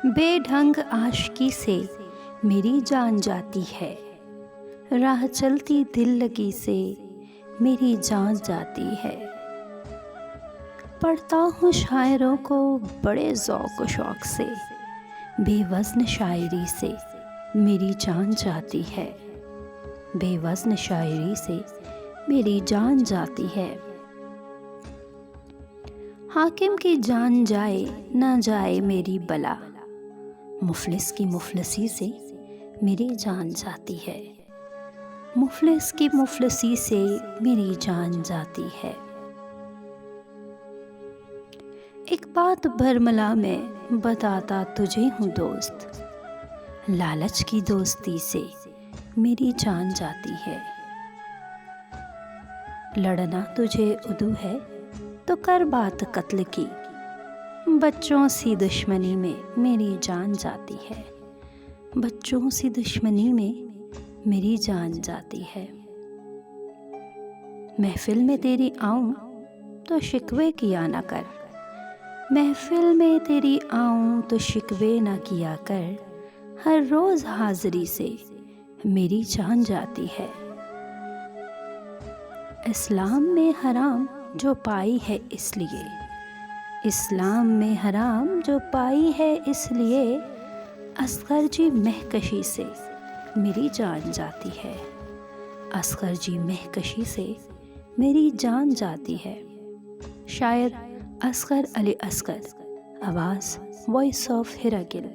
بے ڈھنگ عاشقی سے میری جان جاتی ہے، راہ چلتی دل لگی سے میری جان جاتی ہے۔ پڑھتا ہوں شاعروں کو بڑے ذوق و شوق سے، بے وزن شاعری سے میری جان جاتی ہے، بے وزن شاعری سے میری جان جاتی ہے۔ حاکم کی جان جائے نہ جائے میری بلا، مفلس کی مفلسی سے میری جان جاتی ہے، مفلس کی مفلسی سے میری جان جاتی ہے۔ ایک بات برملا میں بتاتا تجھے ہوں دوست، لالچ کی دوستی سے میری جان جاتی ہے۔ لڑنا تجھے عدو ہے تو کر بات قتل کی، بچوں سی دشمنی میں میری جان جاتی ہے، بچوں سی دشمنی میں میری جان جاتی ہے۔ محفل میں تیری آؤں تو شکوے کیا نہ کر، محفل میں تیری آؤں تو شکوے نہ کیا کر، ہر روز حاضری سے میری جان جاتی ہے۔ اسلام میں حرام جو پائی ہے اس لیے، اسلام میں حرام جو پائی ہے اس لیے، اصغر جی مہکشی سے میری جان جاتی ہے، اصغر جی مہکشی سے میری جان جاتی ہے۔ شاعر اصغر علی اصغر، آواز وائس آف ہیراگل۔